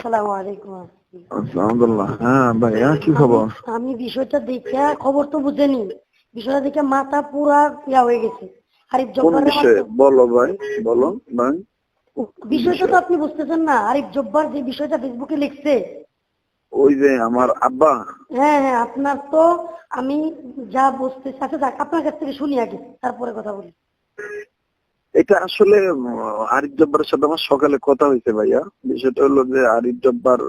আসসালামু আলাইকুম। আলহামদুলিল্লাহ। হ্যাঁ ভাইয়া, কি খবর? আমি বিষয়টা দেখে খবর তো বুঝেনি, বিষয়টা দেখে মাথা পুরা ইয়া হয়ে গেছে। আরিফ কোন জব্বারের বিষয়ে বলো ভাই, বলো ভাই। বিষয়টা তো আপনি বুঝতেছেন না। আরিফ জব্বার যে বিষয়টা ফেসবুকে লিখছে, ওই যে আমার আব্বা। হ্যাঁ হ্যাঁ, আপনার তো আমি যা বুঝতে আচ্ছা যাক, আপনার কাছ থেকে শুনি আগে, তারপরে কথা বলি। এটা আসলে আরিফ জব্বারের সাথে আমার সকালে কথা হয়েছে ভাইয়া। বিষয়টা হলো যে আরিফ জব্বার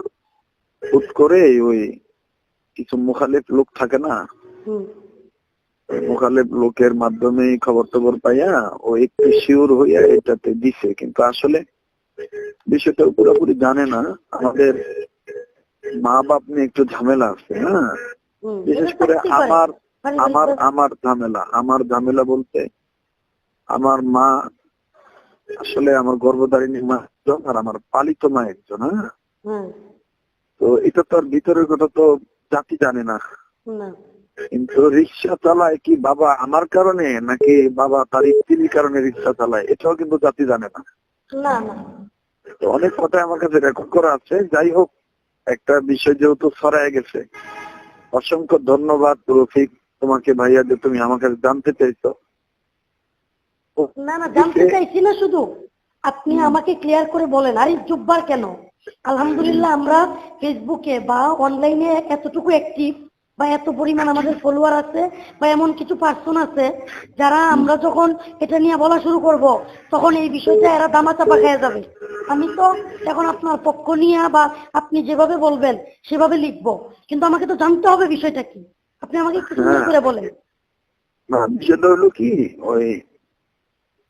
হুট করে ওই কিছু মুখালিফ লোক থাকে না, হুম মুখালিফ লোকের মাধ্যমে খবর টবর পাইয়া ও একটু শিওর হইয়া এটাতে দিছে, কিন্তু আসলে বিষয়টা পুরোপুরি জানে না। আমাদের মা বাপ নিয়ে একটু ঝামেলা আছে, হ্যাঁ। হুম, বিশেষ এটা করে থাকতেই পারে আমার আমার পারিবারিক। আমার ঝামেলা বলতে আমার মা আসলে আমার গর্ভধারিণী মা একজন আর আমার পালিত মা একজন, হ্যাঁ। হ্যাঁ, তো এটা তো আর ভিতরের কথা তো জাতি জানে না। না কিন্তু রিক্সা চালায় কি বাবা আমার কারণে নাকি বাবা তার স্ত্রীর কারণে রিক্সা চালায়, এটাও কিন্তু জাতি জানে না। না না তো অনেক কথা আমার কাছে রেকর্ড করা আছে। যাই হোক, একটা বিষয় যেহেতু ছড়ায় গেছে, অসংখ্য ধন্যবাদ রফিক তোমাকে ভাইয়া যে তুমি আমার কাছে জানতে চাইছো। না না, জানতে চাইছি না, শুধু আপনি আমাকে ক্লিয়ার করে বলেন আরিফ জব্বার কেন। আলহামদুলিল্লাহ আমরা ফেসবুকে বা অনলাইনে এতটুকু অ্যাক্টিভ, বা এত পরিমাণ আমাদের ফলোয়ার আছে, বা এমন কিছু পার্সন আছে যারা আমরা যখন এটা নিয়ে বলা শুরু করব তখন এই বিষয়টা এরা দামাচাপা খেয়ে যাবে। আমি তো এখন আপনার পক্ষ নিয়ে বা আপনি যেভাবে বলবেন সেভাবে লিখবো, কিন্তু আমাকে তো জানতে হবে বিষয়টা কি। আপনি আমাকে একটু সুন্দর করে বলেন। না, বিষয়টা হলো কি, ওই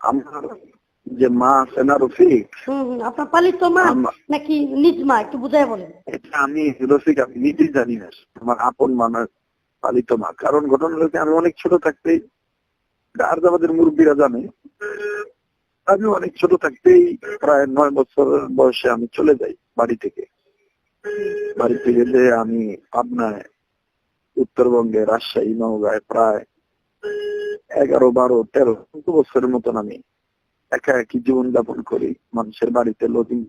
আমার যে মা আছে না রফিক, আপনার পালিত মা নাকি নিজ মা, একটু বুঝাই বলেন। এটা আমি রফিক আমি নিজেই জানি না আমার আপন মানার পালিত মা। কারণ ঘটনা হলো কি, আমি অনেক ছোট থাকতেই, আর্দাবাদের মুরব্বীরা জানে, আমি অনেক ছোট থাকতেই প্রায় 9 বছর বয়সে আমি চলে যাই বাড়ি থেকে। বাড়িতে গেলে আমি পাবনায়, উত্তরবঙ্গে, রাজশাহী, নওগাঁয় প্রায় 11, 12, 13 বছরের মতন আমি একা একই জীবন যাপন করি। মানুষের বাড়িতে লজিং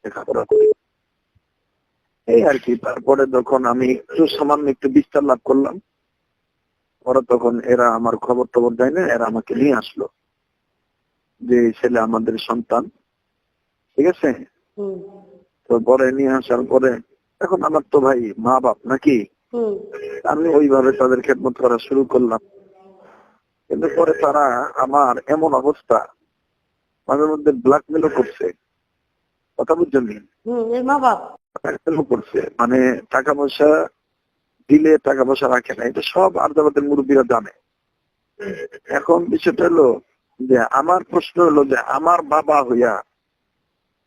লেখাপড়া করি, এই আর কি। তারপরে যখন আমি সামান্য একটু বিস্তার লাভ করলাম, পরে তখন এরা আমার খবর টবর দেয় না, এরা আমাকে নিয়ে আসলো যে এই ছেলে আমাদের সন্তান, ঠিক আছে। তো পরে নিয়ে আসার পরে এখন আমার তো ভাই মা বাপ নাকি, আমি ওইভাবে তাদের খেদমত করা শুরু করলাম। কিন্তু পরে তারা আমার এমন অবস্থা, মাঝে মধ্যে ব্ল্যাকমেলও করছে, কথা বুঝছেন, মা বাপ করছে, মানে টাকা পয়সা দিলে টাকা পয়সা রাখে না, এটা সব আর্দাবাদের মুরব্বীরা জানে। এখন বিষয়টা হলো যে আমার প্রশ্ন হলো যে আমার বাবা হইয়া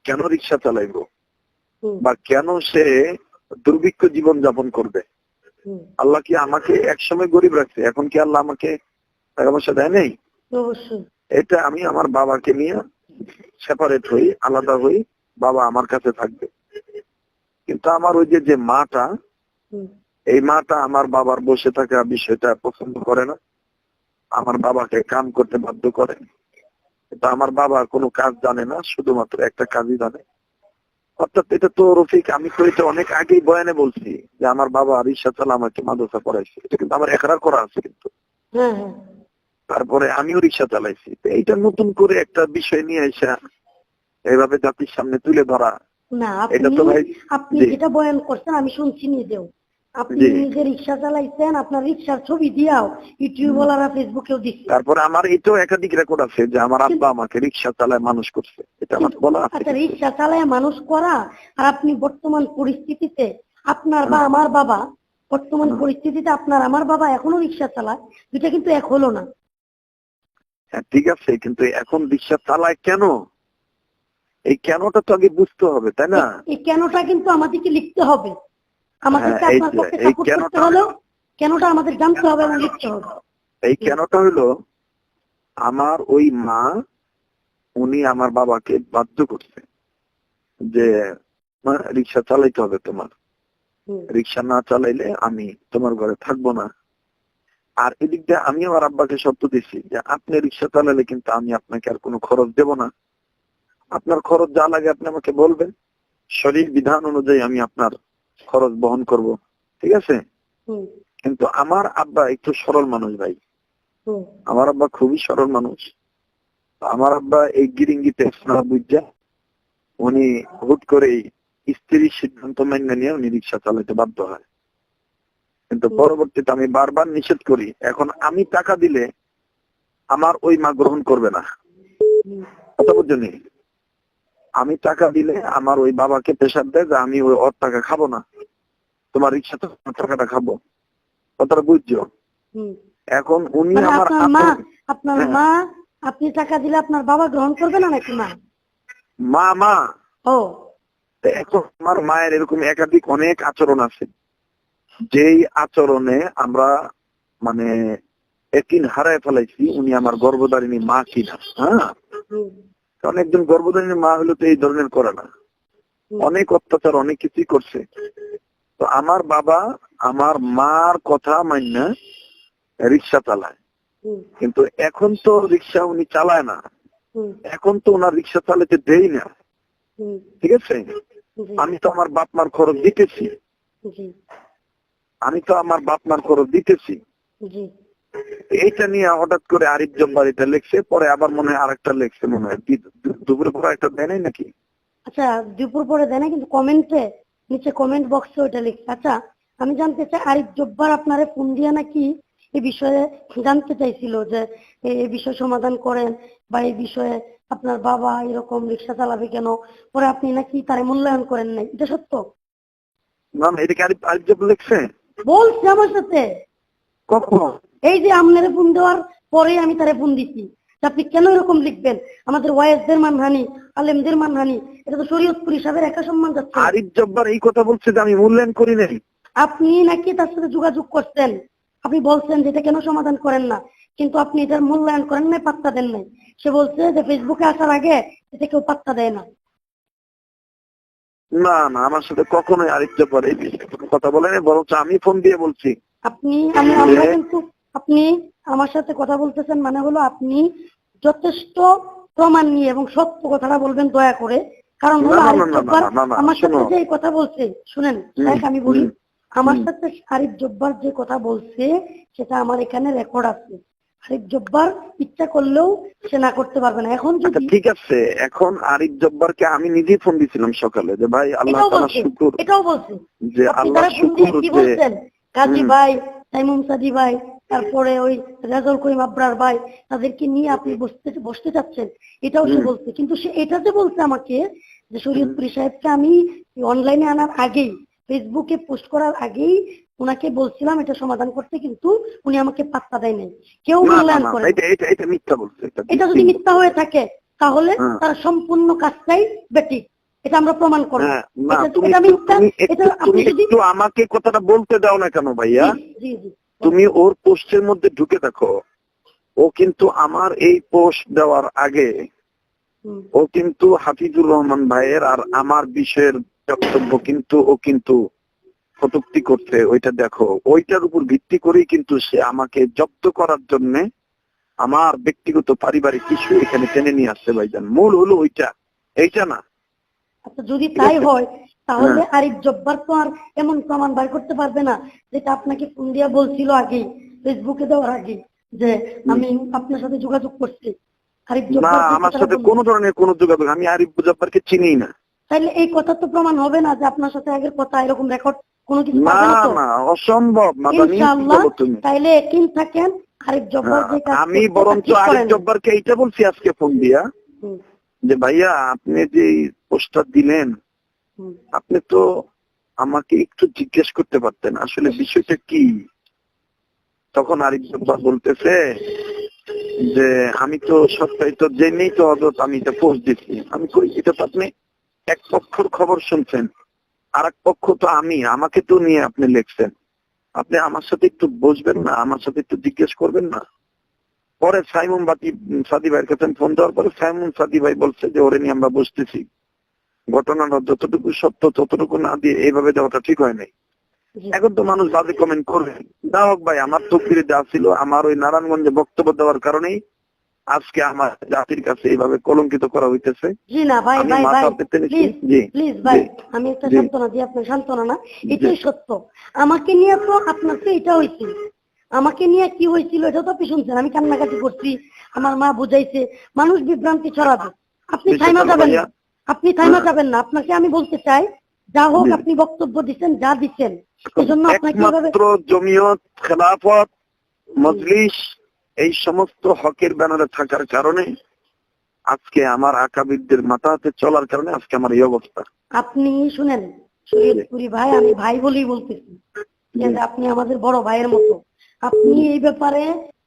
কেন রিক্সা চালাইবো বা কেন সে দুর্ভিক্ষ জীবন যাপন করবে? আল্লাহ কি আমাকে একসময় গরিব রাখছে, এখন কি আল্লাহ আমাকে টাকা পয়সা দেয় নাই? এটা আমি আমার বাবাকে নিয়ে সেপারেট হই, আলাদা হই, বাবা আমার কাছে থাকবে। কিন্তু আমার ওই যে মাটা, এই মাটা আমার বাবার বসে থাকা বিষয়টা পছন্দ করে না, আমার বাবাকে কাম করতে বাধ্য করে। কিন্তু আমার বাবা কোনো কাজ জানে না, শুধুমাত্র একটা কাজই জানে। অর্থাৎ এটা তো রফিক আমি তো এটা অনেক আগেই বয়ানে বলছি যে আমার বাবা রিক্সা চালা আমাকে মাদ্রাসা পড়াইছে, এটা কিন্তু আমার একরার করা আছে। কিন্তু তারপরে আমিও রিক্সা চালাইছি। তো এইটা নতুন করে একটা বিষয় নিয়ে এসে এইভাবে জাতির সামনে তুলে ধরা, না এটা তো ভাই আপনি যেটা বয়ান করছেন আমি শুনছি নিজেও। আপনি নিজে রিক্সা চালাইছেন, আপনার রিক্সার ছবি দিয়াও ইউটিউবাররা ফেসবুকেও দিচ্ছে। তারপরে আমার এটাও একাধিক রেকর্ড আছে যে আমার আব্বা আমাকে রিক্সা চালায় মানুষ করছে, এটা আমার বলা আছে। আচ্ছা, রিক্সা চালায় মানুষ করা আর আপনি বর্তমান পরিস্থিতিতে আপনার বা আমার বাবা, বর্তমান পরিস্থিতিতে আপনার আমার বাবা এখনো রিক্সা চালায়, দুটা কিন্তু এক হলো না। হ্যাঁ ঠিক আছে, কিন্তু এখন রিক্সা চালায় কেন, এই কেনটা তো আগে বুঝতে হবে, তাই না? এই কেনটা কিন্তু আমাদেরকে লিখতে হবে। আমাদেরকে আপনার পক্ষে সাপোর্ট করতে হলো, কেনটা আমাদের জানতে হবে এবং লিখতে হবে। এই কেনটা হলো আমার ওই মা, উনি আমার বাবাকে বাধ্য করছে যে রিক্সা চালাইতে হবে তোমার, রিক্সা না চালাইলে আমি তোমার ঘরে থাকবো না। আর এদিক দিয়ে আমি আমার আব্বাকে শর্ত দিচ্ছি যে আপনি রিক্সা চালালে কিন্তু আমি আপনাকে আর কোনো খরচ দেব না, আপনার খরচ যা লাগে আপনি আমাকে বলবেন, শরীর বিধান অনুযায়ী আমি আপনার খরচ বহন করব, ঠিক আছে? হুম, কিন্তু আমার আব্বা একটু সরল মানুষ ভাই, হুম, আমার আব্বা খুবই সরল মানুষ। আমার আব্বা এই গিরিঙ্গিতে বুঝা উনি হুট করে স্ত্রীর সিদ্ধান্ত মেনে নিয়ে উনি রিক্সা চালাতে বাধ্য হয়। কিন্তু পরবর্তীতে আমি বারবার নিষেধ করি, এখন আমি টাকা দিলে আমার ওই মা গ্রহণ করবে না, হুম, কথা বুঝছেন? আমি টাকা দিলে আমার ওই বাবাকে প্রেশার দেয় যে আমি ওই ওর টাকা খাবো না, তোমার রিক্সা টাকাটা খাবো, কথাটা বুঝছো? হুম। এখন উনি মানে আমার আপনার হ্যাঁ, মা, আপনি টাকা দিলে আপনার বাবা গ্রহণ করবে না নাকি মা? মা ও, তো এখন আমার মায়ের এরকম একাধিক অনেক আচরণ আছে, যেই আচরণে আমরা মানে একদিন হারায় ফেলাইছি উনি আমার গর্ভধারিণী মা কিনা। হ্যাঁ, হুম, কারণ একজন গর্ভধারিণী মা হলে তো এই ধরনের করে না, হুম, অনেক অত্যাচার অনেক কিছুই করছে। তো আমার বাবা আমার মার কথা মান্য রিক্সা চালায়, হুম, কিন্তু এখন তো রিক্সা উনি চালায় না, হুম, এখন তো ওনার রিক্সা চালাতে দেই না, হুম, ঠিক আছে? জি, আমি তো আমার বাপ মার খরচ দিতেছি, জি, আমি তো আমার বাপ মার খরচ দিতেছি। জি। এইটা নিয়ে হঠাৎ করে আরিফ জব্বার এটা লেখছে, পরে আবার মনে হয় আরেকটা লেখছে, মনে হয় দুপুরে পরে একটা দেয় নাই নাকি? আচ্ছা, দুপুর পরে দেয় না, কিন্তু কমেন্টে, নিচে কমেন্ট বক্সে ওইটা লিখছে। আচ্ছা, আমি জানতে চাই, আরিফ জব্বার আপনারে ফোন দিয়া নাকি এই বিষয়ে জানতে চাইছিল যে এই বিষয় সমাধান করেন, বা এই বিষয়ে আপনার বাবা এরকম রিক্সা চালাবে কেন, পরে আপনি নাকি তারে মূল্যায়ন করেন নাই, এটা সত্য? না না, এটা কি আরিফ আরিফ জব্বার লেখছে? বলছে আমার সাথে। কখন? এই যে আপনারে ফোন দেওয়ার পরে আমি তারে ফোন দিচ্ছি, আপনি কেন এরকম লিখবেন, আমাদের ওয়াইজদের মানহানি, আলেমদের মানহানি, এটা তো শরীয়তপুর হিসাবে একা সম্মান যাচ্ছে না। আরিফ জব্বার এই কথা বলছে যে আমি মূল্যায়ন করি নাই? আপনি নাকি তার সাথে যোগাযোগ করছেন, আপনি বলছেন যে এটা কেন সমাধান করেন না, কিন্তু আপনি এটার মূল্যায়ন করেন নাই, পাত্তা দেন নাই। সে বলছে যে ফেসবুকে আসার আগে এটা কেউ পাত্তা দেয় না। না না, আমার সাথে কখনোই আরিফ জব্বার এই বিষয়ে কোনো কথা বলেনি, বরঞ্চ আমি ফোন দিয়ে বলছি আমরা যে কিন্তু, আপনি আমার সাথে কথা বলতেছেন মানে হলো আপনি যথেষ্ট প্রমাণ নিয়ে এবং সত্য কথাটা বলবেন দয়া করে। কারণ না হলো না না আরিফ না জব্বার না না না, আমার সাথে শোনো। যে এই কথা বলছে, শুনেন হুম, দেখ আমি বলি, হুম, আমার হুম। সাথে আরিফ জব্বার যে কথা বলছে সেটা আমার এখানে রেকর্ড আছে। আরিফ জব্বার ইচ্ছা করলেও সে না করতে পারবে না। এখন আচ্ছা যদি, ঠিক আছে, এখন আরিফ জব্বারকে আমি নিজেই ফোন দিয়েছিলাম সকালে যে ভাই আল্লাহ এটাও তাআলা বলছে, শুকুর, এটাও বলছে, যে আপনি আল্লাহ তারা ফোন দিয়ে শুকুর কি যে বলছেন, কাজী হুম, ভাই, তাইমুম সাদি ভাই, তারপরে ওই রেজল করিম আবরার ভাই, তাদেরকে নিয়ে আপনি বসতে চাচ্ছেন, এটাও সে হুম, বলছে। কিন্তু সে এটা যে বলছে আমাকে যে হুম। শরীয়তপুরি সাহেবকে আমি অনলাইনে আনার আগেই, ফেসবুকে পোস্ট করার আগেই ওনাকে বলছিলাম এটা সমাধান করতে, কিন্তু উনি আমাকে পাত্তা দেয় নাই, কেউ না না মূল্যায়ন না, করে না। এটা এটা এটা মিথ্যা বলছে, এটা এটা যদি ভিত্তিহীন মিথ্যা বলছে। হয়ে থাকে তাহলে হ্যাঁ, তার সম্পূর্ণ কাজটাই বেঠিক, এটা আমরা প্রমাণ করবো। হ্যাঁ, না এটা তুমি এটা একটু মিথ্যা, তুমি এটা একটু আপনি তুমি যদি, একটু আমাকে কথাটা বলতে দাও না কেন ভাইয়া? জি, জি, জি, তুমি ওর পোস্টের মধ্যে ঢুকে দেখো, ও কিন্তু আমার এই পোস্ট দেওয়ার আগে হুম, ও কিন্তু হাফিজুর রহমান ভাইয়ের আর আমার বিষয়ের বক্তব্য কিন্তু ও কিন্তু কটূক্তি করছে, ওইটা দেখো, ওইটার উপর ভিত্তি করেই কিন্তু সে আমাকে জব্দ করার জন্য আমার ব্যক্তিগত পারিবারিক কিছু এখানে টেনে নিয়ে আসছে ভাইজান, মূল হলো ওইটা, এইটা না। আচ্ছা যদি ঠিক তাই আছে? হয় তাহলে হ্যাঁ, আরিফ জব্বার তো আর এমন প্রমাণ বার করতে পারবে না যেটা আপনাকে ফোন দিয়া বলছিল আগেই, ফেসবুকে দেওয়ার আগে, যে আমি আপনার সাথে যোগাযোগ করছি। আরিফ না জব্বার যে আমার কথাটা সাথে বলল, কোনো ধরনের কোনো যোগাযোগ, আমি আরিফ মুজাফফরকে চিনি না। তাইলে এই কথা তো প্রমাণ হবে না যে আপনার সাথে আগের কথা, এরকম রেকর্ড কোনো কিছু না পাবে না তো? না, অসম্ভব মাদানি, কি ইনশাআল্লাহ, বলো তুমি? তাইলে একদিন থাকেন, আরিফ জব্বার হ্যাঁ, যে কাজ আমি করছে তা বরঞ্চ ঠিক আরিফ করেন। জব্বারকে এইটা বলছি আজকে ফোন দিয়া হুম, যে ভাইয়া আপনি যে পোস্টার দিলেন, হুম, আপনি তো আমাকে একটু জিজ্ঞেস করতে পারতেন আসলে বিষয়টা কি। তখন আরিফ জব্বার বলতেছে যে আমি তো সরকারি তো জেনেই তো অদত আমি এটা পোস্ট দিচ্ছি। আমি কই এটা তো আপনি এক পক্ষর খবর শুনছেন, আর এক পক্ষ তো আমি, আমাকে তো নিয়ে আপনি লিখছেন, আপনি আমার সাথে একটু বসবেন না, আমার সাথে একটু জিজ্ঞেস করবেন না। পরে সাইমুম সাদি ভাইয়ের কাছে ফোন দেওয়ার পরে সাইমুম সাদি ভাই বলছে যে ওরে নিয়ে আমরা বসতেছি, ঘটনাটা যতটুকু সত্য ততটুকু না দিয়ে এইভাবে দেওয়াটা ঠিক হয় নাই। জি, এখন তো মানুষ বাজে কমেন্ট করবে, না হোক ভাই, আমার তকদিরে যা ছিল, আমার ওই নারায়ণগঞ্জে বক্তব্য দেওয়ার কারণেই আজকে আমার জাতির কাছে এইভাবে কলঙ্কিত করা হইতেছে। জি না ভাই, আমি ভাই ভাই মাথা পেতে নিচ্ছি। প্লিজ জি প্লিজ ভাই, জি আমি একটা জি সান্ত্বনা দিই, আপনার সান্ত্বনা না, এটাই সত্য। আমাকে নিয়ে তো আপনার তো এটা হয়েছিল, আমাকে নিয়ে কি হয়েছিল এটা তো আপনি শুনছেন, আমি কান্নাকাটি করছি, আমার মা বুঝাইছে, মানুষ বিভ্রান্তি ছড়াবে, আপনি থাইমা বিশ্বকাপ যাবেন ভাইয়া। না, আপনি থাইমা হ্যাঁ, যাবেন না। আপনাকে আমি বলতে চাই, যা হোক জি। আপনি বক্তব্য দিচ্ছেন, যা দিচ্ছেন, এজন্য আপনাকে এভাবে একমাত্র জমিয়ত, খেলাফত, মজলিস এই সমস্ত হকের ব্যানারে থাকার কারণে আজকে আমার আকাবিরদের মাথা হাতে চলার কারণে আজকে আমার এই অবস্থা। আপনি শুনেন শরীয়তপুরি ভাই, আমি ভাই বলেই বলতেছি, যে আপনি আমাদের বড় ভাইয়ের মতো, আপনি এই ব্যাপারে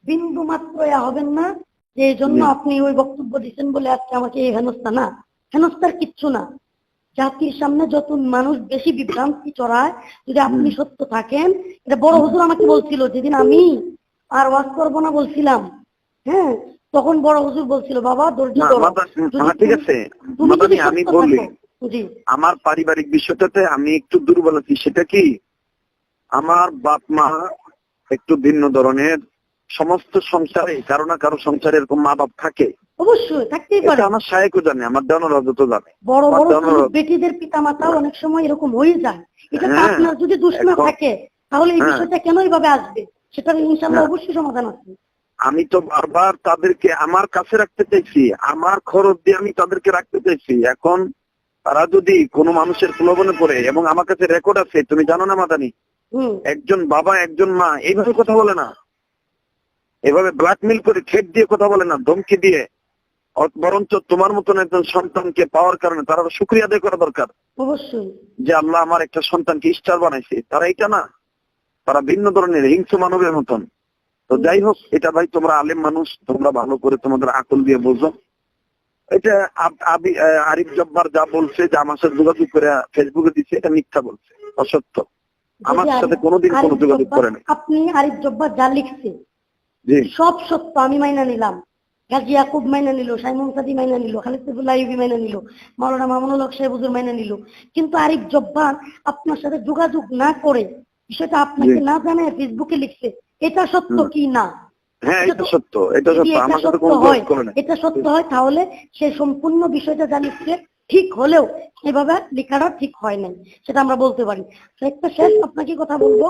বিন্দু মাত্র হবেন না যে এই জন্য আপনি ওই বক্তব্য দিচ্ছেন বলে আজকে আমাকে এই হেনস্থা, না, হেনস্থার কিচ্ছু না। জাতির সামনে যত মানুষ বেশি বিভ্রান্তি চড়ায়, যদি আপনি সত্য থাকেন, এটা বড় হুজুর আমাকে বলছিল যেদিন আমি আর ওয়াজ করবো না বলছিলাম, হ্যাঁ, তখন বড় হুজুর বলছিল, বাবা ধৈর্য ধরো, ঠিক আছে তুমি যদি মাদানি, আমি সত্য বলি থাকো। জি আমার পারিবারিক বিষয়টাতে আমি একটু দুর্বল আছি। সেটা কি, আমার বাপ মা একটু ভিন্ন ধরনের, সমস্ত সংসারে কারো না কারো সংসারে এরকম মা বাপ থাকে, অবশ্যই থাকতেই পারে, এটা আমার শায়েকও জানে, আমার দেওয়ানোর তো জানে। বড় আমার বড় দেওয়ানোর, বেটিদের পিতা মাতা অনেক সময় এরকম হয়ে যায়। এটা তো হ্যাঁ আপনার যদি দোষ না এখন, থাকে, তাহলে এই হ্যাঁ বিষয়টা কেন এইভাবে আসবে, সেটার ইনশাল্লাহ হ্যাঁ, অবশ্যই সমাধান আছে। আমি তো বারবার তাদেরকে আমার কাছে রাখতে চাইছি, আমার খরচ দিয়ে আমি তাদেরকে রাখতে চাইছি। এখন তারা যদি কোনো মানুষের প্রলোভনে পড়ে, এবং আমার কাছে রেকর্ড আছে, তুমি জানো না মাদানি, হুম, একজন বাবা একজন মা এইভাবে কথা বলে না, এভাবে ব্ল্যাকমেল করে ঠেট দিয়ে কথা বলে না, ধমকি দিয়ে, বরঞ্চ তোমার মতন একজন সন্তানকে পাওয়ার কারণে তারা শুকরিয়া আদায় করা দরকার, অবশ্যই। যে আল্লাহ আমার একটা সন্তানকে স্টার বানাইছে। তারা এটা না, তারা ভিন্ন ধরনের হিংস্র মানবের মতন। তো যাই হোক, এটা ভাই তোমরা আলেম মানুষ, তোমরা ভালো করে তোমাদের আকল দিয়ে বোঝো। এটা আরিফ জব্বার যা বলছে, যে আমার সাথে যোগাযোগ করে ফেসবুকে দিচ্ছে, এটা মিথ্যা বলছে, অসত্য। আমার সাথে কোনোদিন কোনো যোগাযোগ করে নাই। আপনি আরিফ জব্বার যা লিখছে জি সব সত্য, আমি মাইনা নিলাম, গাজী ইয়াকুব মাইনা নিল, সাইমন সাদি মাইনা নিল, খালিদ সাইফুল্লাহ আইয়ুবী মাইনা নিল, মাওলানা মামুনুল হক সাহেব হুজুর মাইনা নিল, কিন্তু আরিফ জব্বার আপনার সাথে যোগাযোগ না করে, বিষয়টা আপনাকে না জানায় ফেসবুকে লিখছে, এটা সত্য কি না? হ্যাঁ, এটা সত্য, এটা যদি সত্য, এটা আমার সাথে সত্য কোনো হয়, যোগাযোগ করে নাই। এটা সত্য হয়, তাহলে সে সম্পূর্ণ বিষয়টা যা লিখছে ঠিক হলেও এভাবে লেখাটা ঠিক হয় নাই, সেটা আমরা বলতে পারি। একটা শেষ আপনাকে কথা বলবো,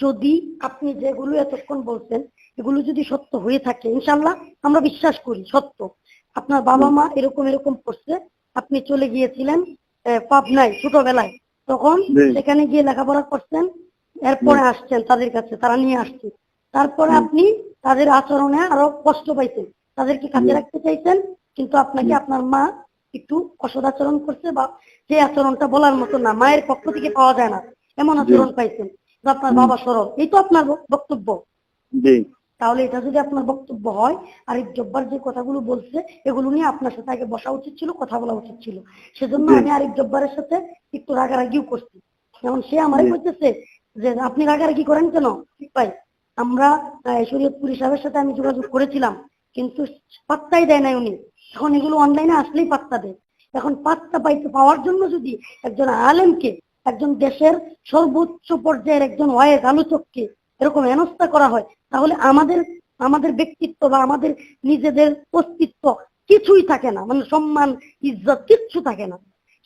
যদি আপনি যেগুলো এতক্ষণ বলছেন এগুলো যদি সত্য হয়ে থাকে, ইনশাল্লাহ আমরা বিশ্বাস করি সত্য, আপনার বাবা মা এরকম এরকম করছে, আপনি চলে গিয়েছিলেন পাবনায় ছোটবেলায়, তখন সেখানে গিয়ে লেখাপড়া করছেন, এরপরে আসছেন তাদের কাছে, তারা নিয়ে আসছে, তারপরে আপনি তাদের আচরণে আরো কষ্ট পাইছেন, তাদেরকে কাছে রাখতে চাইছেন, কিন্তু আপনাকে আপনার মা একটু অসদাচরণ করছে, বা যে আচরণটা বলার মতো না, মায়ের পক্ষ থেকে পাওয়া যায় না এমন আচরণ পাইছেন, তো আপনার বাবা সরল, এই তো আপনার বক্তব্য। তাহলে এটা যদি আপনার বক্তব্য হয়, আর এই জব্বার যে কথাগুলো বলছে এগুলো নিয়ে আপনার সাথে আগে বসা উচিত ছিল, কথা বলা উচিত ছিল। সেজন্য আমি আরিফ জব্বারের সাথে একটু রাগারাগিও করছি। যেমন সে আমারে কইতেছে যে আপনি রাগারাগি করেন কেন, ঠিক ভাই, আমরা শরীয়তপুরি সাহেবের সাথে আমি যোগাযোগ করেছিলাম, কিন্তু পাত্তাই দেয় নাই উনি। এখন এগুলো অনলাইনে আসলেই পাত্তা দেয়। এখন পাত্তা পাওয়ার জন্য যদি একজন আলেমকে, একজন দেশের সর্বোচ্চ পর্যায়ের একজন ওয়াইজ আলোচককে এরকম হেনস্থা করা হয়, তাহলে আমাদের ব্যক্তিত্ব বা আমাদের নিজেদের অস্তিত্ব কিছুই থাকে না, মানে সম্মান ইজ্জত কিচ্ছু থাকে না।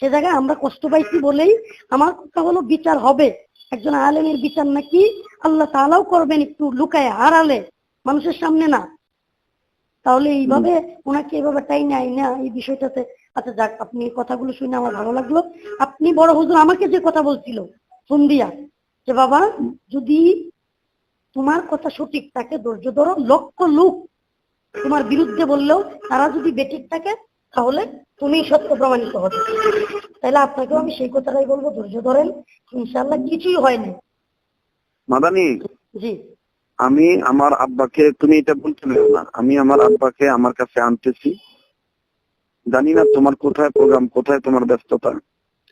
সে জায়গায় আমরা কষ্ট পাইছি বলেই আমার কথা হলো বিচার হবে, একজন আলেমের বিচার নাকি আল্লাহ তাআলাও করবেন একটু লুকায় আড়ালে, মানুষের সামনে না। তাহলে এইভাবে ওনাকে এইভাবে টাইনা না এই বিষয়টাতে, আচ্ছা যাক, আপনি এই কথাগুলো শুনে আমার ভালো লাগলো। আপনি বড় হুজুর আমাকে যে কথা বলছিল ফোন দিয়া, যে বাবা যদি তোমার কথা সঠিক থাকে ধৈর্য ধরো, লক্ষ লোক তোমার বিরুদ্ধে বললেও তারা যদি বেঠিক থাকে তাহলে তুমি সত্য প্রমাণিত হবে। তাহলে আপনাকেও আমি সেই কথাটাই বলবো, ধৈর্য ধরেন, ইনশাআল্লাহ কিছুই হয়নি। মাদানি, জি আমি আমার আব্বাকে, তুমি এটা বলতে পারো না, আমি আমার আব্বাকে আমার কাছে আনতেছি। জানি না তোমার কোথায় প্রোগ্রাম, কোথায় তোমার ব্যস্ততা।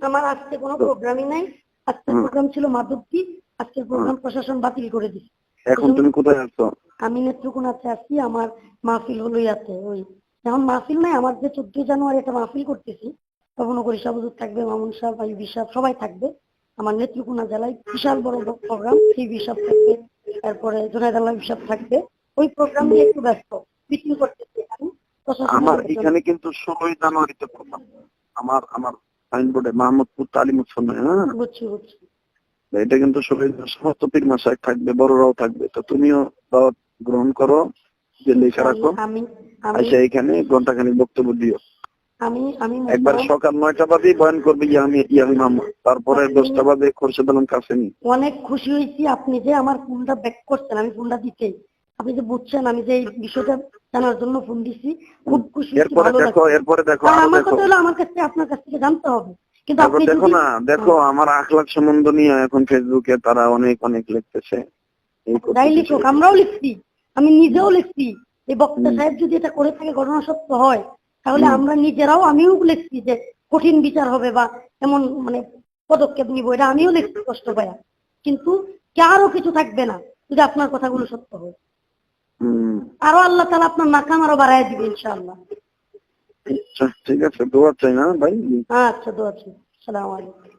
আমার আজকে কোনো প্রোগ্রামই নাই, আজকের প্রোগ্রাম ছিল মাধবদী, আজকের প্রোগ্রাম প্রশাসন বাতিল করে দিচ্ছে। এখন তুমি কোথায় আছো? আমি নেত্রকোনাতে আছি, আমার মাহফিল হলোই আছে, ওই এখন মাহফিল নাই, আমার যে 14 জানুয়ারি একটা মাহফিল করতেছি, নগরী সাবুজুর থাকবে, মামুন সাহেব, আইয়ুবী সাহেব সবাই থাকবে। আমার নেত্রকোনা জেলায় বিশাল বড় প্রোগ্রাম, সিবি সাহেব থাকবে, তারপরে জুনায়েদ আল্লাহ সাহেব থাকবে, ওই প্রোগ্রাম নিয়ে একটু ব্যস্ত, মিটিং করতেছি আমি। আমার এখানে কিন্তু 16 জানুয়ারিতে প্রোগ্রাম। আমার আমার সাইনবোর্ডে মাহমুদপুর তালিম উৎসব, হ্যাঁ, বুঝছি বুঝছি। এটা কিন্তু 16 সমস্ত পীর মাসায়েখ থাকবে, বড়রাও থাকবে। তো তুমিও দাওয়াত গ্রহণ করো, যে লেখা রাখো, আমি আমি আচ্ছা এখানে ঘন্টাখানিক বক্তব্য দিও। আমি আমি একবার সকাল 9টা বাজে বয়ান করবে ইয়ামি মাহমুদ, তারপরে 10টা বাজে খোরশেদ আলম কাসেমি। অনেক খুশি হয়েছি আপনি যে আমার ফোনটা ব্যাক করছেন, আমি ফোনটা দিতে, আপনি যে বুঝছেন আমি যে এই বিষয়টা জানার জন্য ফোন দিছি, খুব খুশি হয়েছি, এরপরে ভালো দেখো, লাগছে। এরপরে দেখো, আর আরো আমার দেখো, কথা হলো আমার কাছ থেকে আপনার কাছ থেকে জানতে হবে, কিন্তু তারপর আপনি দেখো যদি না, দেখো আমার আখলাক সম্বন্ধ নিয়ে এখন ফেসবুকে তারা অনেক অনেক লিখতেছে। এই যাই করতেছে, লিখুক, আমরাও লিখছি, আমি নিজেও লিখছি, এই বক্তা সাহেব যদি এটা করে থাকে, ঘটনা সত্য হয়, তাহলে আমরা নিজেরাও, আমিও লিখছি যে কঠিন বিচার হবে বা এমন মানে পদক্ষেপ নিব, এটা আমিও লিখছি কষ্ট পায়া। কিন্তু কারো কিছু থাকবে না যদি আপনার কথাগুলো সত্য হয়। হুম। আরো আল্লাহ তাআলা আপনার নাকাম আরো বাড়ায় দিবে ইনশাআল্লাহ। আচ্ছা, ঠিক আছে, দোয়া চাই না ভাই। আচ্ছা, দোয়া চাই। আসসালামু আলাইকুম।